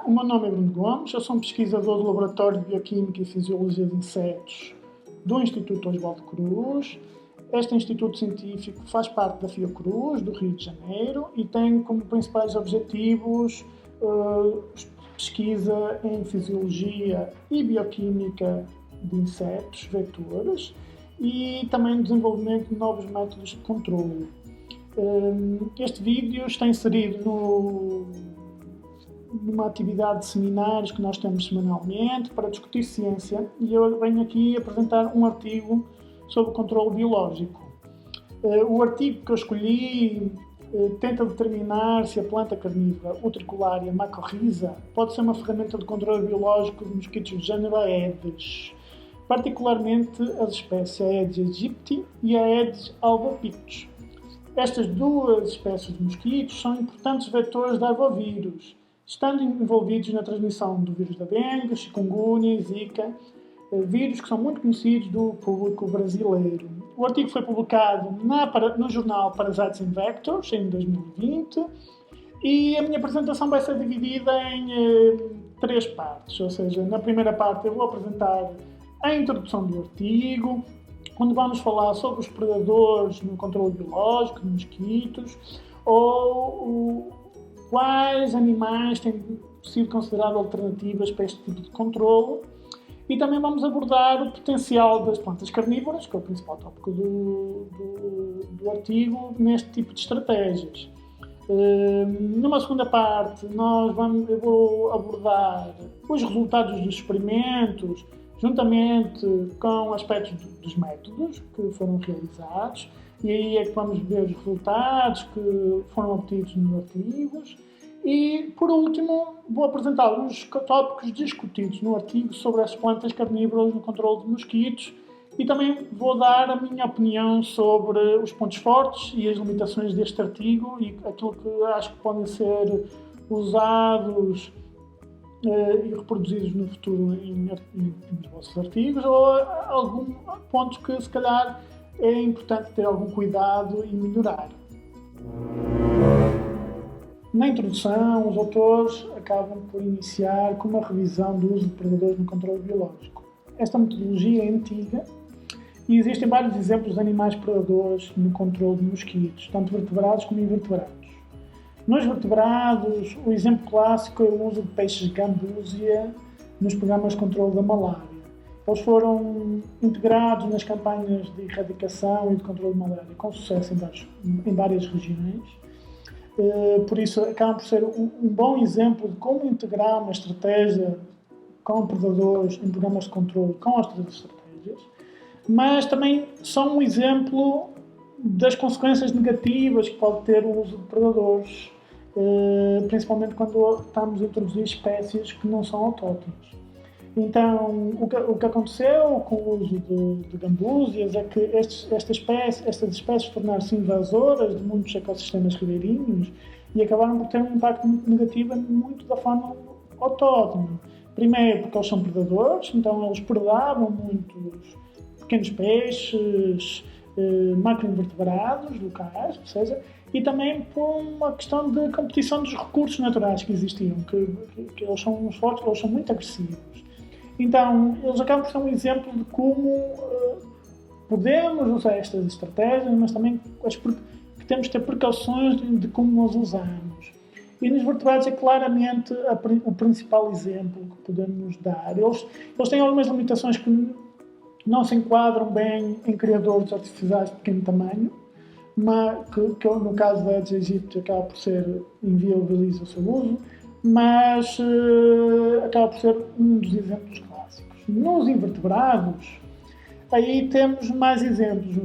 o meu nome é Bruno Gomes, eu sou um pesquisador do Laboratório de Bioquímica e Fisiologia de Insetos do Instituto Oswaldo Cruz. Este instituto científico faz parte da Fiocruz, do Rio de Janeiro, e tem como principais objetivos pesquisa em Fisiologia e Bioquímica de insetos, vetores, e também desenvolvimento de novos métodos de controle. Este vídeo está inserido numa atividade de seminários que nós temos semanalmente para discutir ciência, e eu venho aqui apresentar um artigo sobre o controle biológico. O artigo que eu escolhi tenta determinar se a planta carnívora utricularia Mycorrhiza pode ser uma ferramenta de controle biológico de mosquitos do género Aedes, particularmente as espécies Aedes aegypti e Aedes albopictus. Estas duas espécies de mosquitos são importantes vetores de arvovírus, estando envolvidos na transmissão do vírus da dengue, chikungunya e zika, vírus que são muito conhecidos do público brasileiro. O artigo foi publicado no jornal Parasites and Vectors em 2020 e a minha apresentação vai ser dividida em 3 partes, ou seja, na primeira parte eu vou apresentar a introdução do artigo, onde vamos falar sobre os predadores no controle biológico de mosquitos ou quais animais têm sido considerados alternativas para este tipo de controle. E também vamos abordar o potencial das plantas carnívoras, que é o principal tópico do artigo, neste tipo de estratégias. Numa segunda parte, eu vou abordar os resultados dos experimentos, juntamente com aspectos dos métodos que foram realizados, e aí é que vamos ver os resultados que foram obtidos nos artigos. E, por último, vou apresentar os tópicos discutidos no artigo sobre as plantas carnívoras no controle de mosquitos e também vou dar a minha opinião sobre os pontos fortes e as limitações deste artigo e aquilo que acho que podem ser usados e reproduzidos no futuro nos vossos artigos, ou alguns pontos que, se calhar, é importante ter algum cuidado e melhorar. Na introdução, os autores acabam por iniciar com uma revisão do uso de predadores no controle biológico. Esta metodologia é antiga e existem vários exemplos de animais predadores no controle de mosquitos, tanto vertebrados como invertebrados. Nos vertebrados, o exemplo clássico é o uso de peixes gambúsia nos programas de controle da malária. Eles foram integrados nas campanhas de erradicação e de controle de malária com sucesso em várias regiões. Por isso, acabam por ser um bom exemplo de como integrar uma estratégia com predadores em programas de controle com outras estratégias, mas também são um exemplo das consequências negativas que pode ter o uso de predadores, principalmente quando estamos a introduzir espécies que não são autóctones. Então, o que aconteceu com o uso de gambúsias é que estas espécies tornaram-se invasoras de muitos ecossistemas ribeirinhos e acabaram por ter um impacto muito negativo muito da forma autóctone. Primeiro, porque eles são predadores, então eles predavam muitos pequenos peixes, macroinvertebrados locais, ou seja, e também por uma questão de competição dos recursos naturais que existiam, que eles são fortes, eles são muito agressivos. Então, eles acabam por ser um exemplo de como podemos usar estas estratégias, mas também que temos que ter precauções de como nós usamos. E nos vertebrados é claramente o principal exemplo que podemos dar. Eles têm algumas limitações que não se enquadram bem em criadores artificiais de pequeno tamanho, mas que no caso da Aedes aegypti acaba por ser inviabiliza o seu uso, mas acaba por ser um dos exemplos clássicos. Nos invertebrados, aí temos mais exemplos,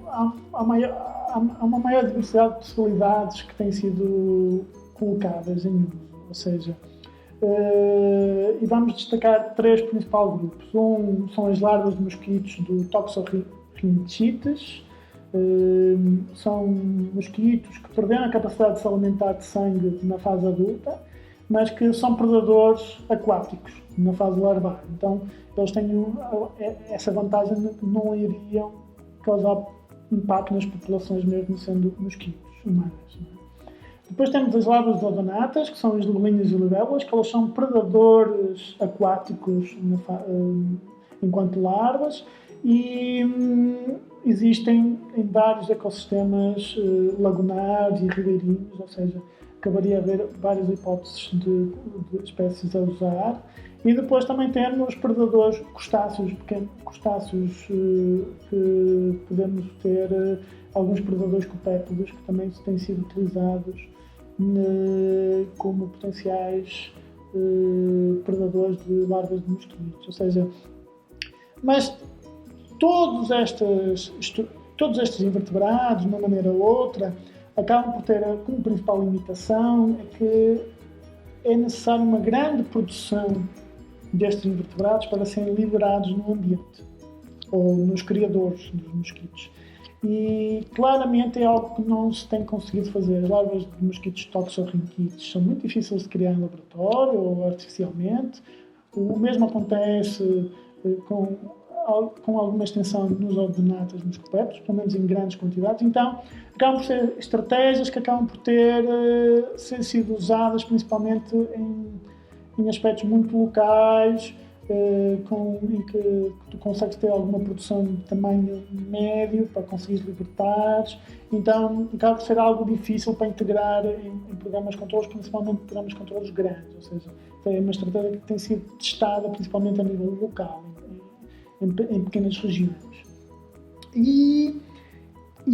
há uma maior diversidade de possibilidades que têm sido colocadas em uso, ou seja, e vamos destacar 3 principais grupos. São as larvas de mosquitos do Toxorhynchites. São mosquitos que perderam a capacidade de se alimentar de sangue na fase adulta, mas que são predadores aquáticos na fase larvar. Então, eles têm essa vantagem de que não iriam causar impacto nas populações mesmo sendo mosquitos humanos. Depois temos as larvas de odonatas, que são as libelinhas e libélulas, que elas são predadores aquáticos enquanto larvas e existem em vários ecossistemas lagunares e ribeirinhos, ou seja, acabaria a haver várias hipóteses de espécies a usar. E depois também temos predadores crustáceos, pequenos crustáceos, que podemos ter alguns predadores copépodes que também têm sido utilizados como potenciais predadores de larvas de mosquitos. Ou seja, mas todos estes invertebrados, de uma maneira ou outra, acabam por ter como principal limitação é que é necessário uma grande produção destes invertebrados para serem liberados no ambiente ou nos criadores dos mosquitos. E claramente é algo que não se tem conseguido fazer. As larvas de mosquitos toxorrinquites são muito difíceis de criar em laboratório ou artificialmente. O mesmo acontece com alguma extensão nos odonatas, nos copépodes, pelo menos em grandes quantidades. Então, acabam por ser estratégias que acabam por ter sido usadas principalmente em aspectos muito locais, em que tu consegues ter alguma produção de tamanho médio para conseguir libertar. Então, acaba por ser algo difícil para integrar em programas de controles, principalmente programas de controles grandes. Ou seja, é uma estratégia que tem sido testada principalmente a nível local, em pequenas regiões. E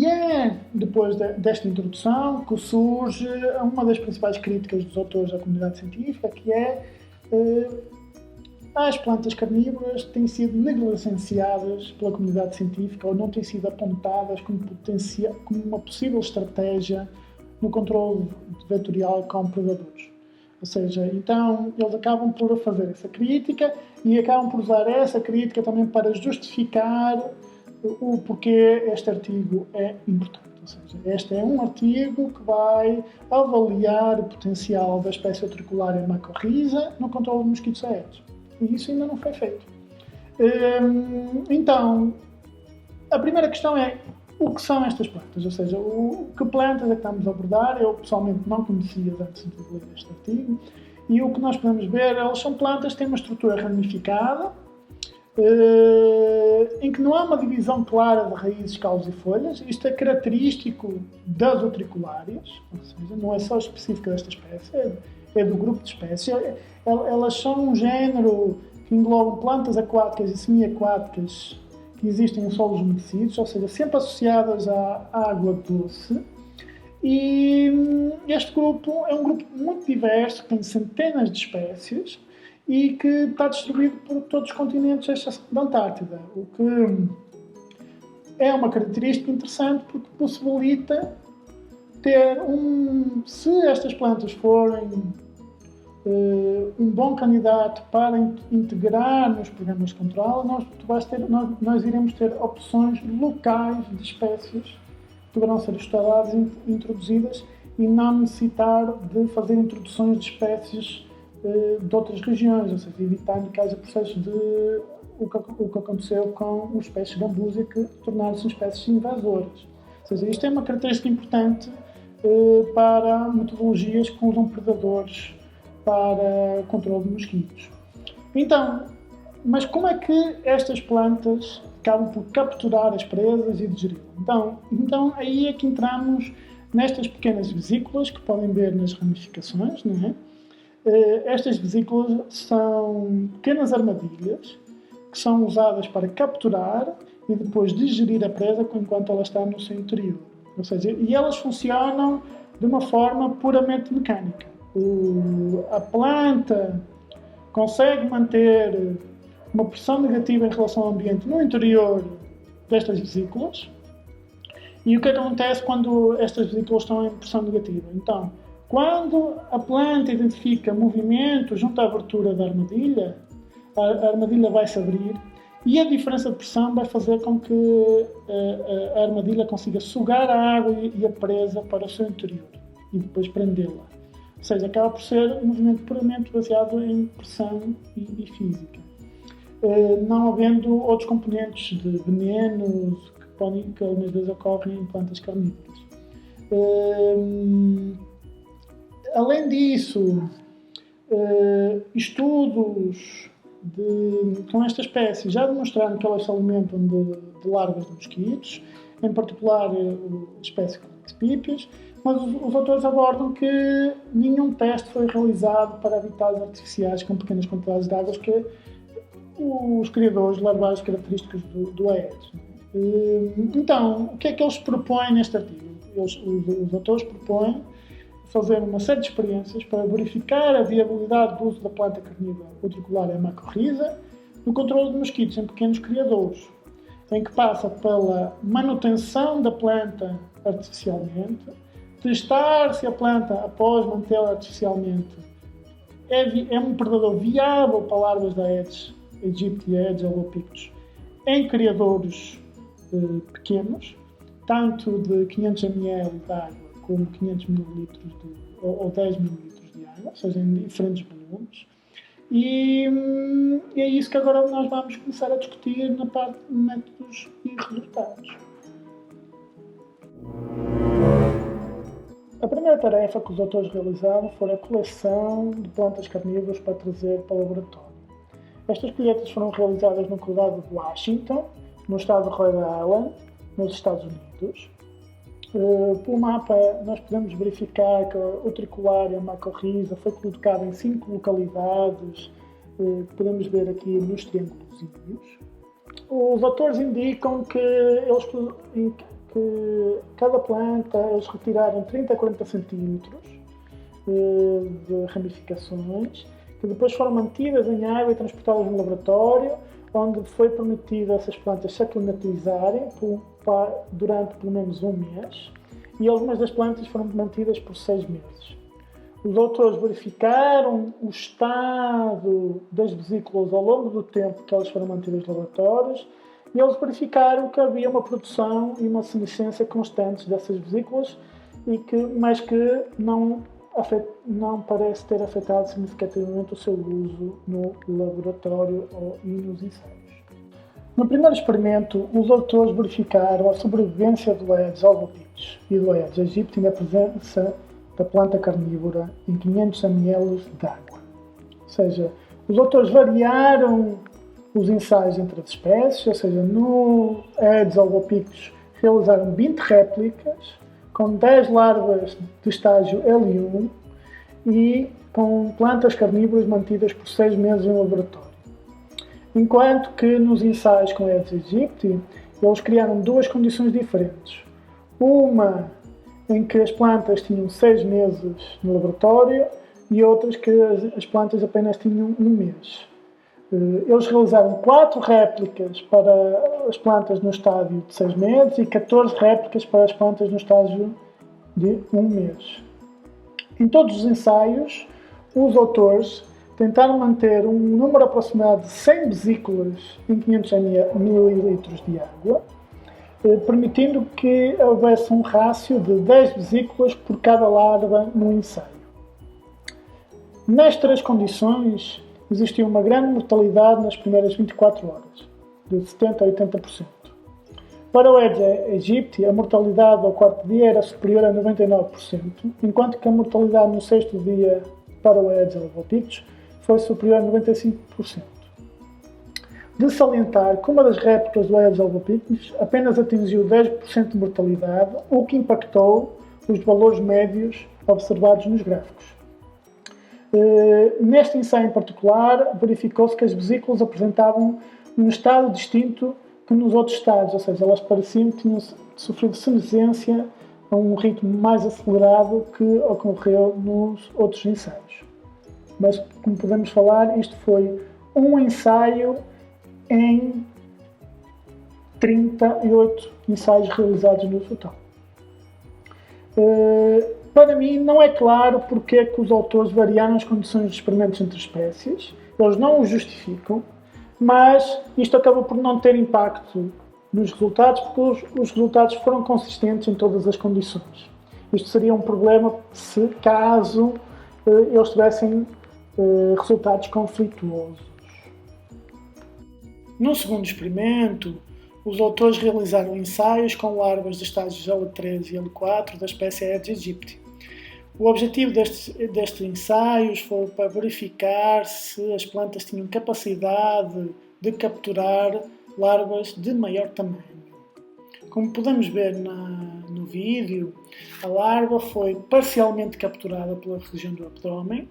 é depois desta introdução que surge uma das principais críticas dos autores da comunidade científica, que é as plantas carnívoras têm sido negligenciadas pela comunidade científica ou não têm sido apontadas como uma possível estratégia no controle vetorial com predadores. Ou seja, então eles acabam por fazer essa crítica e acabam por usar essa crítica também para justificar o porquê este artigo é importante. Ou seja, este é um artigo que vai avaliar o potencial da espécie utricularia macorriza no controle de mosquitos aéreos. E isso ainda não foi feito. Então, a primeira questão é o que são estas plantas, ou seja, que plantas é que estamos a abordar. Eu pessoalmente não conhecia antes de ler este artigo, e o que nós podemos ver, elas são plantas que têm uma estrutura ramificada, em que não há uma divisão clara de raízes, caules e folhas. Isto é característico das utriculárias, ou seja, não é só específica desta espécie, é do grupo de espécies. Elas são um género que englobam plantas aquáticas e semi-aquáticas que existem em solos umedecidos, ou seja, sempre associadas à água doce. E este grupo é um grupo muito diverso, que tem centenas de espécies e que está distribuído por todos os continentes, exceto da Antártida, o que é uma característica interessante porque possibilita ter se estas plantas forem um bom candidato para integrar nos programas de controle, nós iremos ter opções locais de espécies que poderão ser estudadas e introduzidas e não necessitar de fazer introduções de espécies de outras regiões, ou seja, evitando que haja processos de o que aconteceu com os peixes gambúzia, que tornaram-se espécies invasoras. Ou seja, isto é uma característica importante para metodologias que usam predadores para controle de mosquitos. Então, mas como é que estas plantas acabam por capturar as presas e digeri-las? Então aí é que entramos nestas pequenas vesículas que podem ver nas ramificações, não é? Estas vesículas são pequenas armadilhas que são usadas para capturar e depois digerir a presa enquanto ela está no seu interior. Ou seja, e elas funcionam de uma forma puramente mecânica. A planta consegue manter uma pressão negativa em relação ao ambiente no interior destas vesículas. E o que acontece quando estas vesículas estão em pressão negativa? Então, quando a planta identifica movimento junto à abertura da armadilha, a armadilha vai se abrir e a diferença de pressão vai fazer com que a armadilha consiga sugar a água e a presa para o seu interior e depois prendê-la. Ou seja, acaba por ser um movimento puramente baseado em pressão e física. Não havendo outros componentes de venenos que algumas vezes ocorrem em plantas carnívoras. Além disso, estudos com esta espécie já demonstraram que elas se alimentam de larvas de mosquitos, em particular a espécie Colexippias, mas os autores abordam que nenhum teste foi realizado para habitats artificiais com pequenas quantidades de água, que os criadores larvais característicos do Aedes. Então, o que é que eles propõem neste artigo? Os autores propõem fazer uma série de experiências para verificar a viabilidade do uso da planta carnívora utricular mycorrhiza no controle de mosquitos em pequenos criadouros, em que passa pela manutenção da planta artificialmente, testar se a planta, após mantê-la artificialmente, é um predador viável para larvas da Aedes aegypti e Aedes albopictus em criadouros pequenos, tanto de 500 ml de água como 500 ml ou 10 ml de água, ou seja, em diferentes volumes. E é isso que agora nós vamos começar a discutir na parte de métodos e resultados. A primeira tarefa que os autores realizaram foi a coleção de plantas carnívoras para trazer para o laboratório. Estas colheitas foram realizadas no condado de Washington, no estado de Rhode Island, nos Estados Unidos. Pelo mapa, nós podemos verificar que a utriculária mycorrhiza foi colocada em 5 localidades, podemos ver aqui nos triângulozinhos. Os autores indicam que cada planta eles retiraram 30 a 40 centímetros de ramificações, que depois foram mantidas em água e transportadas no laboratório, onde foi permitido essas plantas se aclimatizarem durante pelo menos um mês, e algumas das plantas foram mantidas por 6 meses. Os autores verificaram o estado das vesículas ao longo do tempo que elas foram mantidas nos laboratórios, e eles verificaram que havia uma produção e uma senescência constantes dessas vesículas, mas que não parece ter afetado significativamente o seu uso no laboratório e nos ensaios. No primeiro experimento, os autores verificaram a sobrevivência do Aedes albopictus e do Aedes aegypti na presença da planta carnívora em 500 ml de água. Ou seja, os autores variaram os ensaios entre as espécies, ou seja, no Aedes albopictus realizaram 20 réplicas com 10 larvas de estágio L1 e com plantas carnívoras mantidas por 6 meses em laboratório. Enquanto que nos ensaios com Aedes aegypti, eles criaram duas condições diferentes. Uma em que as plantas tinham 6 meses no laboratório e outras que as plantas apenas tinham 1 mês. Eles realizaram 4 réplicas para as plantas no estádio de 6 meses e 14 réplicas para as plantas no estágio de 1 mês. Em todos os ensaios, os autores tentaram manter um número aproximado de 100 vesículas em 500 ml de água, permitindo que houvesse um rácio de 10 vesículas por cada larva no ensaio. Nestas condições, existia uma grande mortalidade nas primeiras 24 horas, de 70% a 80%. Para o Aedes aegypti, a mortalidade ao quarto dia era superior a 99%, enquanto que a mortalidade no sexto dia para o Aedes albopictus foi superior a 95%. De salientar que uma das réplicas do Aedes albopictus apenas atingiu 10% de mortalidade, o que impactou os valores médios observados nos gráficos. Neste ensaio em particular, verificou-se que as vesículas apresentavam um estado distinto que nos outros estados, ou seja, elas pareciam que tinham sofrido senescência a um ritmo mais acelerado que ocorreu nos outros ensaios. Mas, como podemos falar, isto foi um ensaio em 38 ensaios realizados no total. Para mim, não é claro porque é que os autores variaram as condições de experimentos entre espécies. Eles não o justificam, mas isto acaba por não ter impacto nos resultados, porque os resultados foram consistentes em todas as condições. Isto seria um problema caso eles tivessem resultados conflituosos. No segundo experimento, os autores realizaram ensaios com larvas de estágios L3 e L4 da espécie Aedes aegypti. O objetivo destes ensaios foi para verificar se as plantas tinham capacidade de capturar larvas de maior tamanho. Como podemos ver no vídeo, a larva foi parcialmente capturada pela região do abdômen,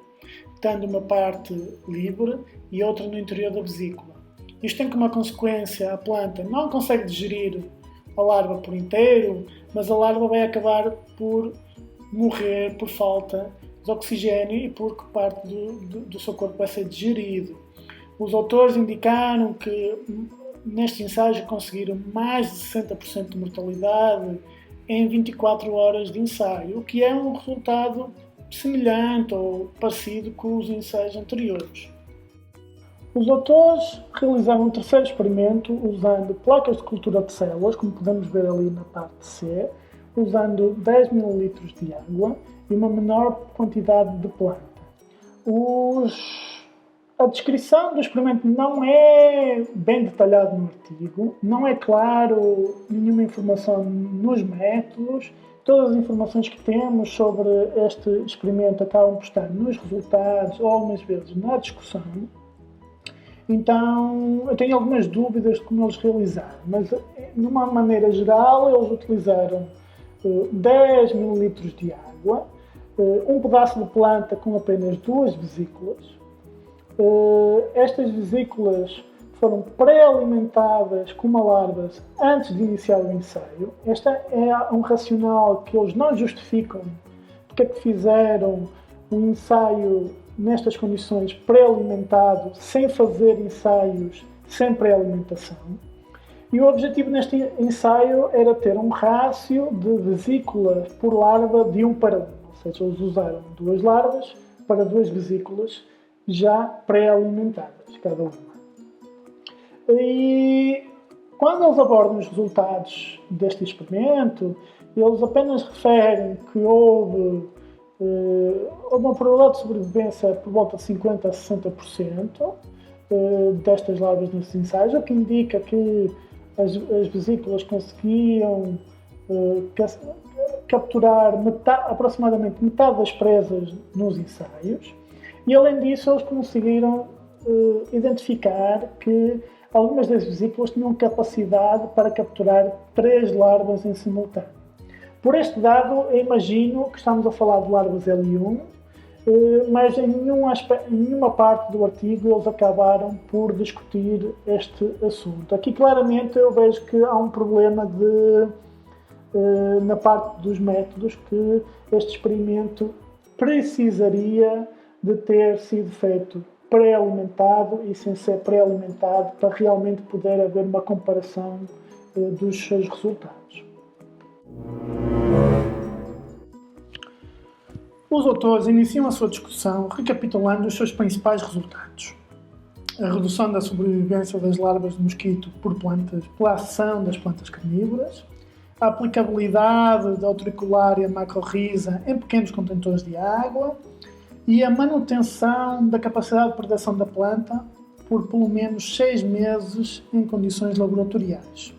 tendo uma parte livre e outra no interior da vesícula. Isto tem como consequência a planta não consegue digerir a larva por inteiro, mas a larva vai acabar por morrer por falta de oxigênio e porque parte do seu corpo vai ser digerido. Os autores indicaram que neste ensaio conseguiram mais de 60% de mortalidade em 24 horas de ensaio, o que é um resultado semelhante ou parecido com os ensaios anteriores. Os autores realizaram um terceiro experimento usando placas de cultura de células, como podemos ver ali na parte C, usando 10 ml de água e uma menor quantidade de planta. A descrição do experimento não é bem detalhada no artigo, não é claro nenhuma informação nos métodos. Todas as informações que temos sobre este experimento acabam por estar nos resultados ou algumas vezes na discussão. Então, eu tenho algumas dúvidas de como eles realizaram, mas de uma maneira geral eles utilizaram 10 ml de água, um pedaço de planta com apenas 2 vesículas. Estas vesículas foram pré-alimentadas com uma larva antes de iniciar o ensaio. Este é um racional que eles não justificam porque é que fizeram um ensaio nestas condições pré-alimentado sem fazer ensaios sem pré-alimentação. E o objetivo neste ensaio era ter um rácio de vesículas por larva de 1 para 1. Ou seja, eles usaram 2 larvas para 2 vesículas já pré-alimentadas, cada uma. E quando eles abordam os resultados deste experimento, eles apenas referem que houve uma probabilidade de sobrevivência por volta de 50% a 60% destas larvas nesses ensaios, o que indica que as vesículas conseguiam capturar aproximadamente metade das presas nos ensaios. E além disso, eles conseguiram identificar que algumas das vesículas tinham capacidade para capturar 3 larvas em simultâneo. Por este dado, eu imagino que estamos a falar de larvas L1, mas em nenhuma parte do artigo eles acabaram por discutir este assunto. Aqui claramente eu vejo que há um problema na parte dos métodos, que este experimento precisaria de ter sido feito pré-alimentado e sem ser pré-alimentado para realmente poder haver uma comparação dos seus resultados. Os autores iniciam a sua discussão recapitulando os seus principais resultados. A redução da sobrevivência das larvas de mosquito por plantas pela ação das plantas carnívoras, a aplicabilidade da Utricularia macrorrhiza em pequenos contentores de água e a manutenção da capacidade de predação da planta por pelo menos 6 meses em condições laboratoriais.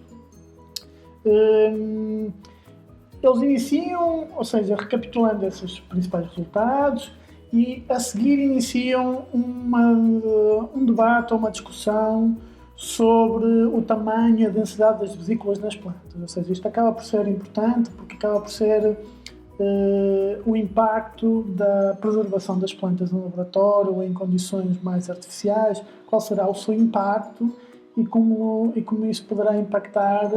Eles iniciam, ou seja, recapitulando esses principais resultados, e a seguir iniciam um debate ou uma discussão sobre o tamanho e a densidade das vesículas nas plantas. Ou seja, isto acaba por ser importante porque acaba por ser o impacto da preservação das plantas no laboratório ou em condições mais artificiais, qual será o seu impacto e como isso poderá impactar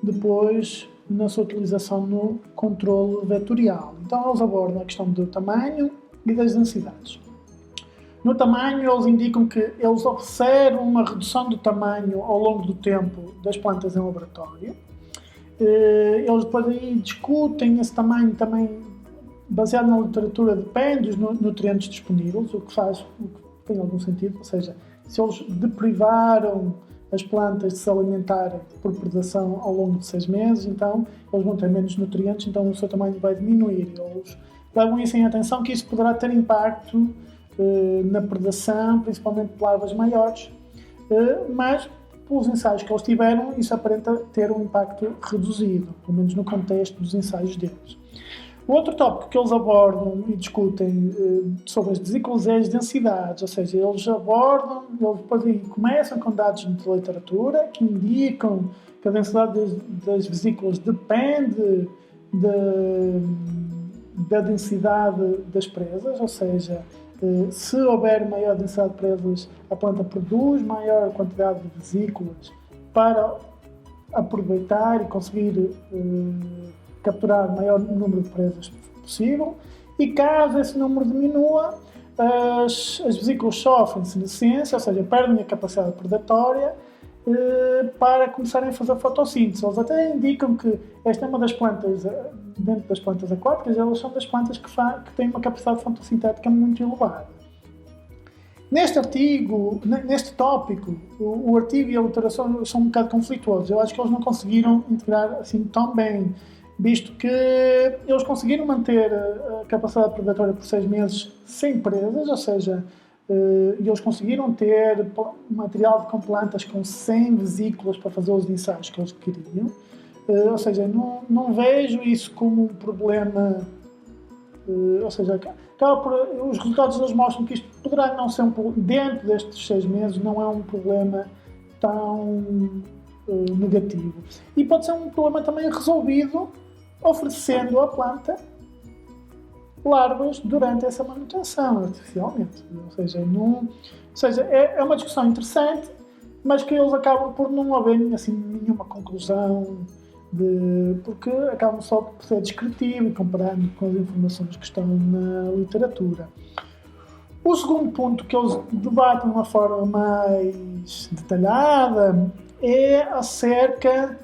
depois na sua utilização no controle vetorial. Então eles abordam a questão do tamanho e das densidades. No tamanho, eles indicam que eles observam uma redução do tamanho ao longo do tempo das plantas em laboratório. Eles depois aí discutem esse tamanho também baseado na literatura, depende dos nutrientes disponíveis, o que tem algum sentido, ou seja, se eles deprivaram as plantas de se alimentarem por predação ao longo de 6 meses, então eles vão ter menos nutrientes, então o seu tamanho vai diminuir. Eles levam isso em atenção que isso poderá ter impacto na predação, principalmente de larvas maiores, mas pelos ensaios que eles tiveram, isso aparenta ter um impacto reduzido, pelo menos no contexto dos ensaios deles. O outro tópico que eles abordam e discutem sobre as vesículas é as densidades, ou seja, eles depois aí começam com dados de literatura que indicam que a densidade das vesículas depende da densidade das presas, ou seja, se houver maior densidade de presas, a planta produz maior quantidade de vesículas para aproveitar e conseguir capturar o maior número de presas possível, e caso esse número diminua, as vesículas sofrem senescência, ou seja, perdem a capacidade predatória para começarem a fazer fotossíntese. Eles até indicam que esta é uma das plantas, dentro das plantas aquáticas, elas são das plantas que têm uma capacidade fotossintética muito elevada. Neste artigo, neste tópico, o artigo e a literação são um bocado conflituosos. Eu acho que eles não conseguiram integrar assim tão bem, visto que eles conseguiram manter a capacidade predatória por 6 meses sem presas, ou seja, eles conseguiram ter material com plantas com 100 vesículas para fazer os ensaios que eles queriam. Ou seja, não vejo isso como um problema, ou seja, os resultados eles mostram que isto poderá não ser dentro destes 6 meses, não é um problema tão negativo. E pode ser um problema também resolvido oferecendo à planta larvas durante essa manutenção artificialmente. Ou seja, é uma discussão interessante, mas que eles acabam por não haver assim, nenhuma conclusão, porque acabam só por ser descritivo e comparando com as informações que estão na literatura. O segundo ponto que eles debatem de uma forma mais detalhada é acerca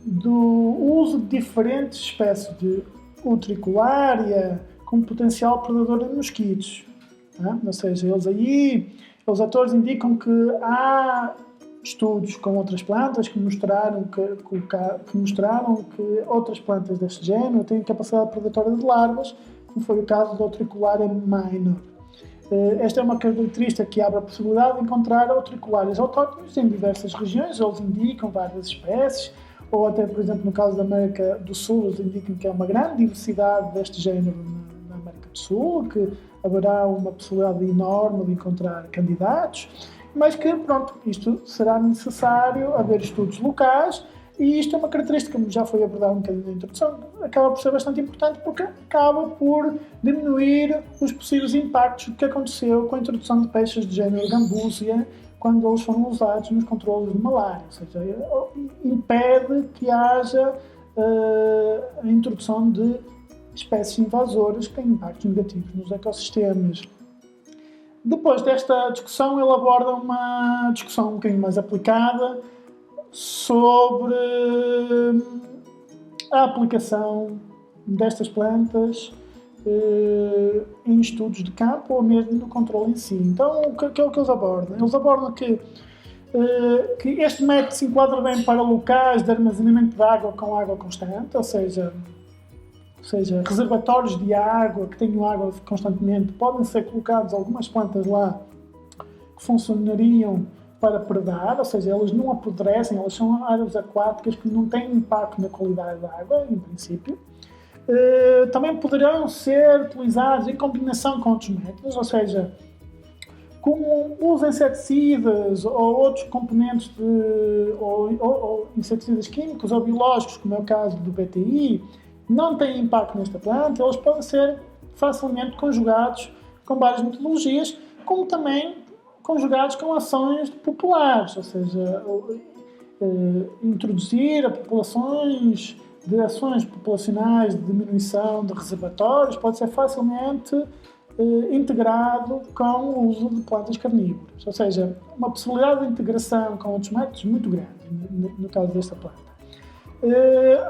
do uso de diferentes espécies de Utricularia como potencial predador de mosquitos. Tá? Ou seja, os autores indicam que há estudos com outras plantas que mostraram que outras plantas deste género têm capacidade predatória de larvas, como foi o caso da Utricularia minor. Esta é uma característica que abre a possibilidade de encontrar utriculárias autóctones em diversas regiões. Eles indicam várias espécies, ou até, por exemplo, no caso da América do Sul, eles indicam que há uma grande diversidade deste género na América do Sul, que haverá uma possibilidade enorme de encontrar candidatos, mas que, pronto, isto será necessário haver estudos locais, e isto é uma característica, como já foi abordado um bocadinho na introdução, acaba por ser bastante importante porque acaba por diminuir os possíveis impactos que aconteceu com a introdução de peixes de género Gambúsia quando eles foram usados nos controles de malária, ou seja, impede que haja a introdução de espécies invasoras que têm impactos negativos nos ecossistemas. Depois desta discussão, ele aborda uma discussão um bocadinho mais aplicada sobre a aplicação destas plantas em estudos de campo ou mesmo no controle em si. Então, o que é o que eles abordam? Eles abordam que este método se enquadra bem para locais de armazenamento de água com água constante, ou seja, reservatórios de água que tenham água constantemente, podem ser colocados algumas plantas lá que funcionariam para predar, ou seja, elas não apodrecem, elas são áreas aquáticas que não têm impacto na qualidade da água, em princípio. Também poderão ser utilizados em combinação com outros métodos, ou seja, como os inseticidas ou outros componentes ou inseticidas químicos ou biológicos, como é o caso do BTI, não têm impacto nesta planta, eles podem ser facilmente conjugados com várias metodologias, como também conjugados com ações populares, ou seja, introduzir a populações de ações populacionais de diminuição de reservatórios pode ser facilmente integrado com o uso de plantas carnívoras, ou seja, uma possibilidade de integração com outros métodos muito grande no caso desta planta.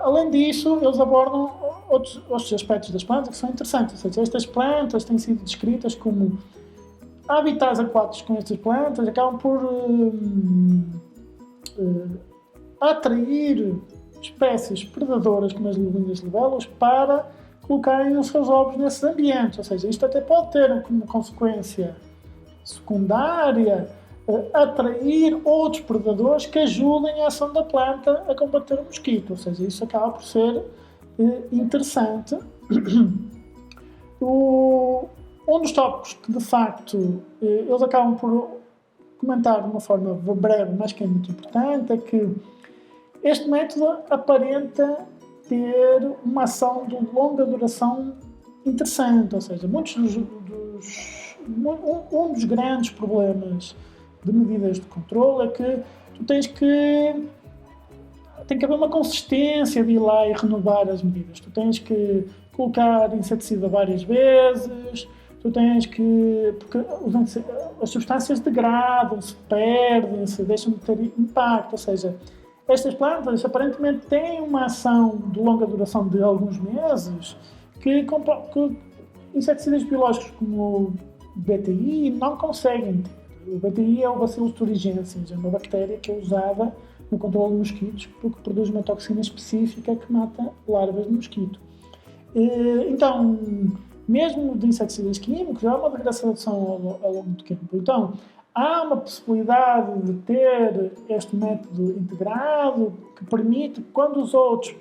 Além disso, eles abordam outros aspectos das plantas que são interessantes, ou seja, estas plantas têm sido descritas como habitats aquáticos com estas plantas, acabam por atrair espécies predadoras como as libélulas libelos para colocarem os seus ovos nesses ambientes, ou seja, isto até pode ter como consequência secundária atrair outros predadores que ajudem a ação da planta a combater o mosquito, ou seja, isso acaba por ser interessante Um dos tópicos que, de facto, eles acabam por comentar de uma forma breve, mas que é muito importante, é que este método aparenta ter uma ação de longa duração interessante, ou seja, um dos grandes problemas de medidas de controle é que tem que haver uma consistência de ir lá e renovar as medidas. Tu tens que colocar inseticida várias vezes, porque as substâncias degradam-se, perdem-se, deixam de ter impacto, ou seja, estas plantas aparentemente têm uma ação de longa duração de alguns meses que inseticidas biológicos como o BTI não conseguem ter. O BTI é o Bacillus thuringiensis, é uma bactéria que é usada no controle de mosquitos porque produz uma toxina específica que mata larvas de mosquito. Então, mesmo de inseticidas químicos, há uma degradação ao longo do tempo. Então, há uma possibilidade de ter este método integrado que permite, quando os outros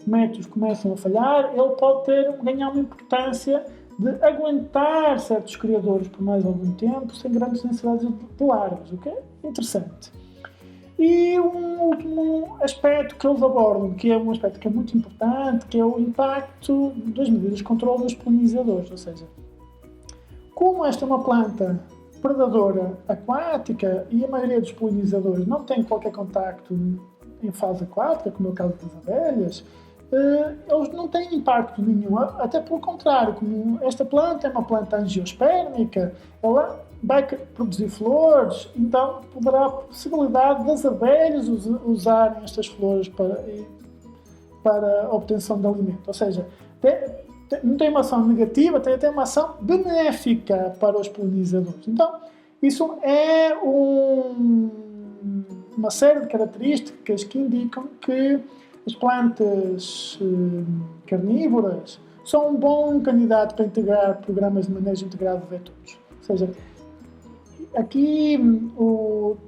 métodos começam a falhar, ele pode ganhar uma importância de aguentar certos criadores por mais algum tempo sem grandes necessidades de larvas, o que é interessante. E um último aspecto que eles abordam, que é um aspecto que é muito importante, que é o impacto das medidas de controle dos polinizadores, ou seja, como esta é uma planta predadora aquática e a maioria dos polinizadores não tem qualquer contacto em fase aquática, como é o caso das abelhas, eles não têm impacto nenhum, até pelo contrário, como esta planta é uma planta angiospermica, ela vai produzir flores, então poderá a possibilidade das abelhas usarem estas flores para a obtenção de alimento, ou seja, não tem uma ação negativa, tem até uma ação benéfica para os polinizadores. Então, isso é uma série de características que indicam que as plantas carnívoras são um bom candidato para integrar programas de manejo integrado de vetores. Ou seja, aqui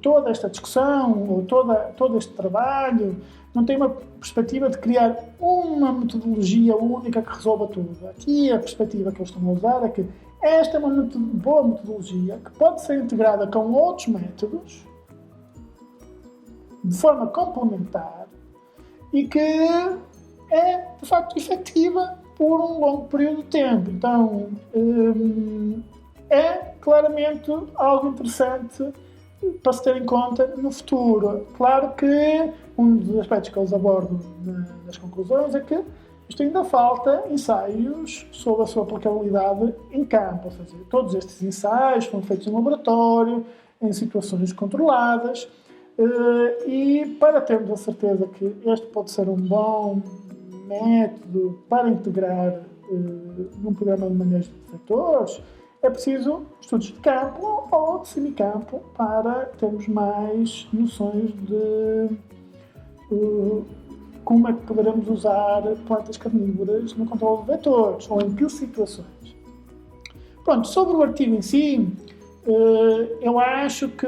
toda esta discussão, ou todo este trabalho, não tem uma perspectiva de criar uma metodologia única que resolva tudo. Aqui a perspectiva que eles estão a usar é que esta é uma boa metodologia que pode ser integrada com outros métodos de forma complementar e que é, de facto, efetiva por um longo período de tempo. Então, é claramente algo interessante para se ter em conta no futuro. Claro que um dos aspectos que eles abordam nas conclusões é que isto ainda falta ensaios sobre a sua aplicabilidade em campo, ou seja, todos estes ensaios foram feitos em laboratório, em situações controladas, e para termos a certeza que este pode ser um bom método para integrar num programa de manejo de vetores, é preciso estudos de campo ou de semicampo para termos mais noções de como é que poderemos usar plantas carnívoras no controle de vetores ou em que situações. Pronto, sobre o artigo em si, eu acho que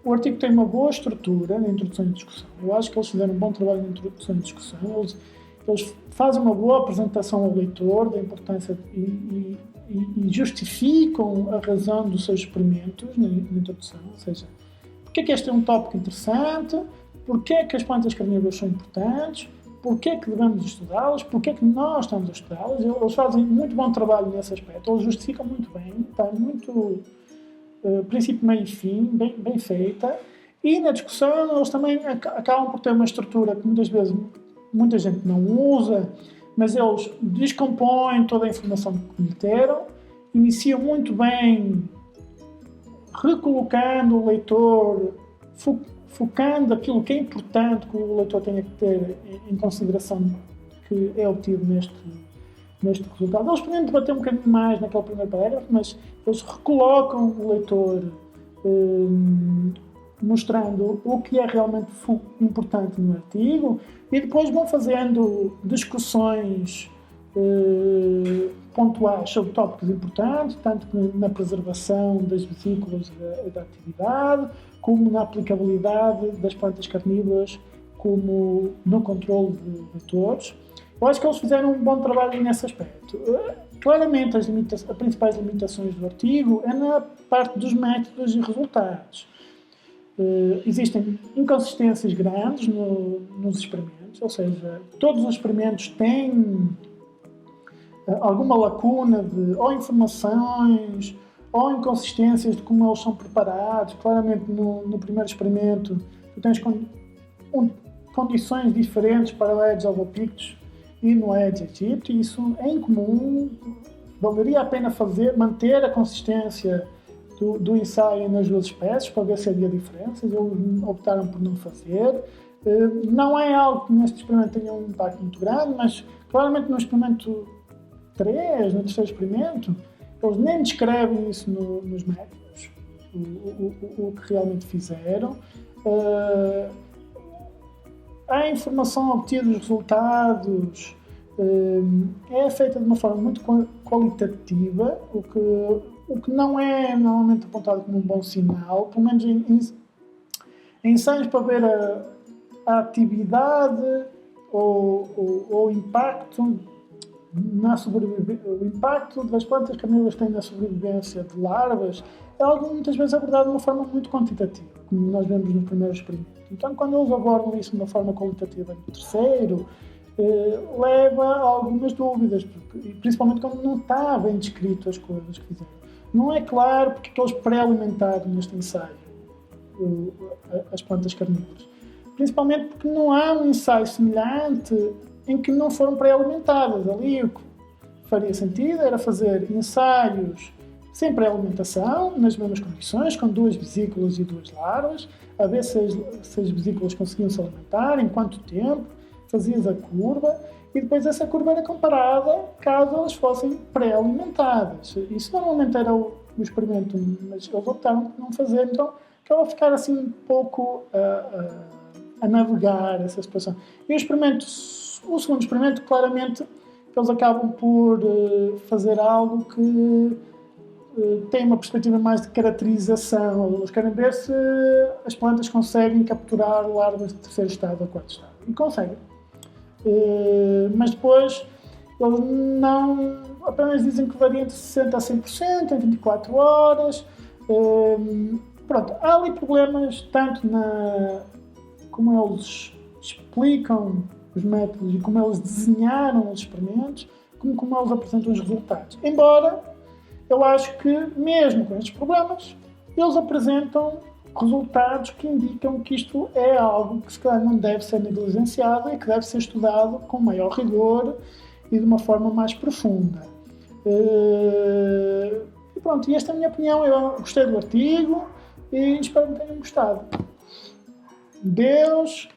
o artigo tem uma boa estrutura na introdução e discussão. Eu acho que eles fizeram um bom trabalho na introdução e discussão. Eles fazem uma boa apresentação ao leitor da importância e justificam a razão dos seus experimentos na introdução, ou seja, porque é que este é um tópico interessante, porque é que as plantas carnívoras são importantes, porque é que devemos estudá-las, porque é que nós estamos a estudá-las. Eles fazem muito bom trabalho nesse aspecto, eles justificam muito bem, está muito princípio, meio e fim, bem feita, e na discussão eles também acabam por ter uma estrutura que muitas vezes muita gente não usa, mas eles descompõem toda a informação que lhe deram, iniciam muito bem, recolocando o leitor, focando aquilo que é importante que o leitor tenha que ter em consideração que é obtido neste resultado. Eles podem debater um bocadinho mais naquele primeiro parágrafo, mas eles recolocam o leitor mostrando o que é realmente importante no artigo e depois vão fazendo discussões pontuais sobre tópicos importantes, tanto na preservação das vesículas da atividade, como na aplicabilidade das plantas carnívoras, como no controle de vetores. Eu acho que eles fizeram um bom trabalho nesse aspecto. Claramente, as principais limitações do artigo é na parte dos métodos e resultados. Existem inconsistências grandes nos experimentos, ou seja, todos os experimentos têm alguma lacuna de ou informações ou inconsistências de como eles são preparados. Claramente, no primeiro experimento, tu tens condições diferentes para o Aedes albopictus e no Aedes aegypti, e isso é incomum. Valeria a pena manter a consistência do ensaio nas duas espécies para ver se havia diferenças. Eles optaram por não fazer. Não é algo que neste experimento tenha um impacto muito grande, mas claramente no experimento 3, no terceiro experimento, eles nem descrevem isso nos métodos, o que realmente fizeram. A informação obtida dos resultados é feita de uma forma muito qualitativa, o que não é normalmente apontado como um bom sinal, pelo menos em ensaios para ver a atividade ou o impacto o impacto das plantas carnívoras têm na sobrevivência de larvas é algo muitas vezes abordado de uma forma muito quantitativa, como nós vemos no primeiro experimento. Então, quando eles abordam isso de uma forma qualitativa no terceiro, leva a algumas dúvidas, principalmente quando não está bem descrito as coisas que fizeram. Não é claro porque eles pré-alimentaram neste ensaio as plantas carnívoras. Principalmente porque não há um ensaio semelhante em que não foram pré-alimentadas. Ali o que faria sentido era fazer ensaios sem pré-alimentação, nas mesmas condições, com 2 vesículas e 2 larvas, a ver se as vesículas conseguiam se alimentar, em quanto tempo, fazias a curva, e depois essa curva era comparada caso elas fossem pré-alimentadas. Isso normalmente era o experimento, mas eles optaram por não fazer, então acaba a ficar assim um pouco a navegar essa situação. E o segundo experimento, claramente, eles acabam por fazer algo que tem uma perspectiva mais de caracterização. Eles querem ver se as plantas conseguem capturar larvas de terceiro estado ou quarto estado. E conseguem. Mas depois eles não apenas dizem que varia entre 60% a 100% em 24 horas. Pronto, há ali problemas tanto como eles explicam os métodos e como eles desenharam os experimentos, como eles apresentam os resultados. Embora eu acho que, mesmo com estes problemas, eles apresentam resultados que indicam que isto é algo que se calhar não deve ser negligenciado e que deve ser estudado com maior rigor e de uma forma mais profunda. E pronto, e esta é a minha opinião. Eu gostei do artigo e espero que tenham gostado. Deus